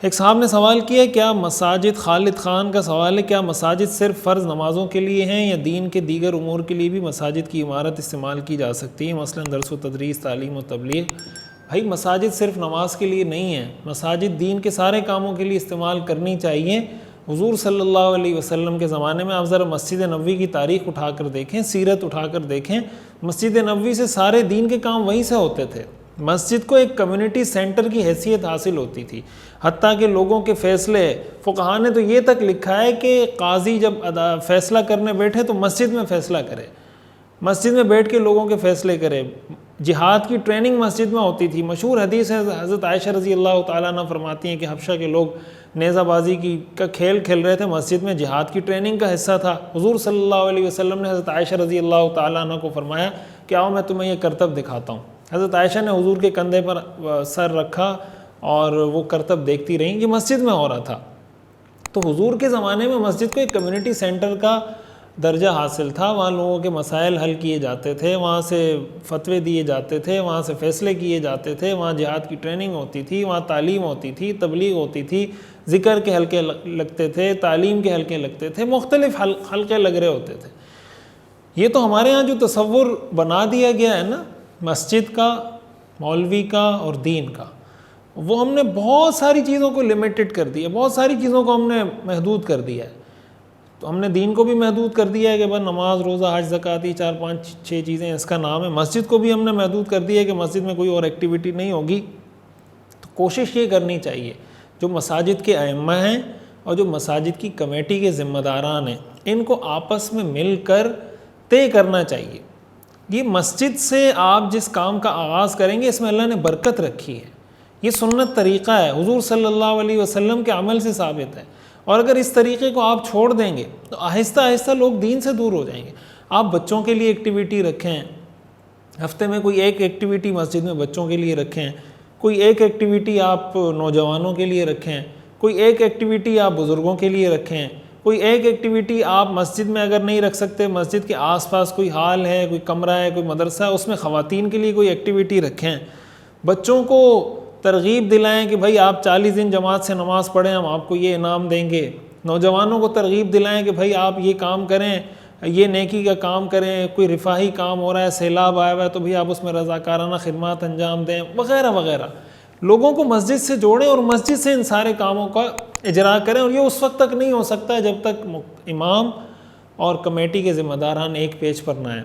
ایک صاحب نے سوال کیا کیا مساجد، خالد خان کا سوال ہے، کیا مساجد صرف فرض نمازوں کے لیے ہیں یا دین کے دیگر امور کے لیے بھی مساجد کی عمارت استعمال کی جا سکتی ہے، مثلا درس و تدریس، تعلیم و تبلیغ؟ بھائی مساجد صرف نماز کے لیے نہیں ہے، مساجد دین کے سارے کاموں کے لیے استعمال کرنی چاہیے۔ حضور صلی اللہ علیہ وسلم کے زمانے میں آپ ذرا مسجد نبوی کی تاریخ اٹھا کر دیکھیں، سیرت اٹھا کر دیکھیں، مسجد نبوی سے سارے دین کے کام وہیں سے ہوتے تھے۔ مسجد کو ایک کمیونٹی سینٹر کی حیثیت حاصل ہوتی تھی، حتیٰ کہ لوگوں کے فیصلے، فقہاء نے تو یہ تک لکھا ہے کہ قاضی جب فیصلہ کرنے بیٹھے تو مسجد میں فیصلہ کرے، مسجد میں بیٹھ کے لوگوں کے فیصلے کرے۔ جہاد کی ٹریننگ مسجد میں ہوتی تھی۔ مشہور حدیث ہے، حضرت عائشہ رضی اللہ تعالیٰ عنہ فرماتی ہیں کہ حبشہ کے لوگ نیزہ بازی کا کھیل کھیل رہے تھے، مسجد میں جہاد کی ٹریننگ کا حصہ تھا۔ حضور صلی اللہ علیہ وسلم نے حضرت عائشہ رضی اللہ تعالیٰ عنہ کو فرمایا کہ آؤ میں تمہیں یہ کرتب دکھاتا ہوں۔ حضرت عائشہ نے حضور کے کندھے پر سر رکھا اور وہ کرتب دیکھتی رہیں، یہ مسجد میں ہو رہا تھا۔ تو حضور کے زمانے میں مسجد کو ایک کمیونٹی سینٹر کا درجہ حاصل تھا، وہاں لوگوں کے مسائل حل کیے جاتے تھے، وہاں سے فتوے دیے جاتے تھے، وہاں سے فیصلے کیے جاتے تھے، وہاں جہاد کی ٹریننگ ہوتی تھی، وہاں تعلیم ہوتی تھی، تبلیغ ہوتی تھی، ذکر کے حلقے لگتے تھے، تعلیم کے حلقے لگتے تھے، مختلف حلقے لگ رہے ہوتے تھے۔ یہ تو ہمارے ہاں جو تصور بنا دیا گیا ہے نا مسجد کا، مولوی کا اور دین کا، وہ ہم نے بہت ساری چیزوں کو لمیٹڈ کر دیا، بہت ساری چیزوں کو ہم نے محدود کر دیا ہے۔ تو ہم نے دین کو بھی محدود کر دیا ہے کہ بس نماز، روزہ، حج، زکوٰۃ، 4 5 6 چیزیں اس کا نام ہے۔ مسجد کو بھی ہم نے محدود کر دیا ہے کہ مسجد میں کوئی اور ایکٹیویٹی نہیں ہوگی۔ تو کوشش یہ کرنی چاہیے جو مساجد کے ائمہ ہیں اور جو مساجد کی کمیٹی کے ذمہ داران ہیں، ان کو آپس میں مل کر طے کرنا چاہیے۔ یہ مسجد سے آپ جس کام کا آغاز کریں گے اس میں اللہ نے برکت رکھی ہے، یہ سنت طریقہ ہے، حضور صلی اللہ علیہ وسلم کے عمل سے ثابت ہے۔ اور اگر اس طریقے کو آپ چھوڑ دیں گے تو آہستہ آہستہ لوگ دین سے دور ہو جائیں گے۔ آپ بچوں کے لیے ایکٹیویٹی رکھیں، ہفتے میں کوئی ایک ایکٹیویٹی مسجد میں بچوں کے لیے رکھیں، کوئی ایک ایکٹیویٹی آپ نوجوانوں کے لیے رکھیں، کوئی ایک ایکٹیویٹی آپ بزرگوں کے لیے رکھیں، کوئی ایک ایکٹیویٹی آپ مسجد میں اگر نہیں رکھ سکتے، مسجد کے آس پاس کوئی ہال ہے، کوئی کمرہ ہے، کوئی مدرسہ ہے، اس میں خواتین کے لیے کوئی ایکٹیویٹی رکھیں۔ بچوں کو ترغیب دلائیں کہ بھائی آپ 40 دن جماعت سے نماز پڑھیں، ہم آپ کو یہ انعام دیں گے۔ نوجوانوں کو ترغیب دلائیں کہ بھائی آپ یہ کام کریں، یہ نیکی کا کام کریں، کوئی رفاہی کام ہو رہا ہے، سیلاب آیا ہوا ہے تو بھی آپ اس میں رضاکارانہ خدمات انجام دیں، وغیرہ وغیرہ۔ لوگوں کو مسجد سے جوڑیں اور مسجد سے ان سارے کاموں کا اجرا کریں، اور یہ اس وقت تک نہیں ہو سکتا جب تک امام اور کمیٹی کے ذمہ داران ایک پیج پر نہ آئیں۔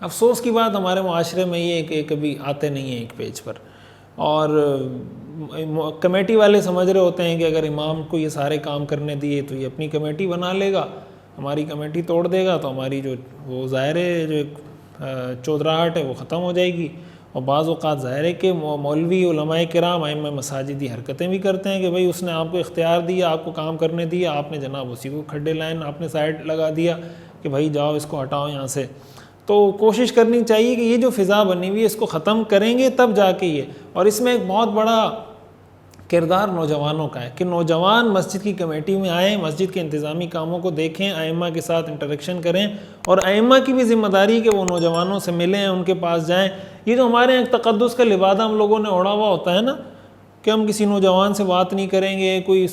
افسوس کی بات ہمارے معاشرے میں یہ ہے کہ کبھی آتے نہیں ہیں ایک پیج پر، اور کمیٹی والے سمجھ رہے ہوتے ہیں کہ اگر امام کو یہ سارے کام کرنے دیے تو یہ اپنی کمیٹی بنا لے گا، ہماری کمیٹی توڑ دے گا تو ہماری جو وہ ظاہر ہے جو چودراہٹ ہے وہ ختم ہو جائے گی۔ اور بعض اوقات ظاہر ہے کہ مولوی، علماء کرام، ائمہ مساجدی حرکتیں بھی کرتے ہیں کہ بھائی اس نے آپ کو اختیار دیا، آپ کو کام کرنے دیا، آپ نے جناب اسی کو کھڈے لائن آپ نے سائڈ لگا دیا کہ بھائی جاؤ اس کو ہٹاؤ یہاں سے۔ تو کوشش کرنی چاہیے کہ یہ جو فضا بنی ہوئی ہے اس کو ختم کریں گے تب جا کے یہ، اور اس میں ایک بہت بڑا کردار نوجوانوں کا ہے کہ نوجوان مسجد کی کمیٹی میں آئیں، مسجد کے انتظامی کاموں کو دیکھیں، ائمہ کے ساتھ انٹریکشن کریں، اور ائمہ کی بھی ذمہ داری کہ وہ نوجوانوں سے ملیں، ان کے پاس جائیں۔ یہ جو ہمارے یہاں تقدس کا لبادہ ہم لوگوں نے اوڑھا ہوا ہوتا ہے نا کہ ہم کسی نوجوان سے بات نہیں کریں گے، کوئی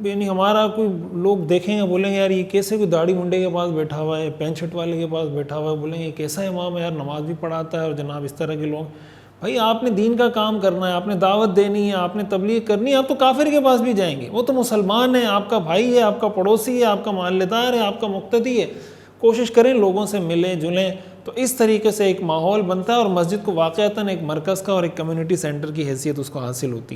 یعنی ہمارا کوئی لوگ دیکھیں گے بولیں گے یار یہ کیسے کوئی داڑھی منڈے کے پاس بیٹھا ہوا ہے، پینٹ شرٹ والے کے پاس بیٹھا ہوا ہے، بولیں گے یہ کیسا امام ہے یار، نماز بھی پڑھاتا ہے، اور جناب اس طرح کے لوگ۔ بھائی آپ نے دین کا کام کرنا ہے، آپ نے دعوت دینی ہے، آپ نے تبلیغ کرنی ہے، آپ تو کافر کے پاس بھی جائیں گے، وہ تو مسلمان ہے، آپ کا بھائی ہے، آپ کا پڑوسی ہے، آپ کا محلہ دار ہے، آپ کا مقتدی ہے۔ کوشش کریں لوگوں سے ملیں جلیں، تو اس طریقے سے ایک ماحول بنتا ہے اور مسجد کو واقعتاً ایک مرکز کا اور ایک کمیونٹی سینٹر کی حیثیت اس کو حاصل ہوتی ہے۔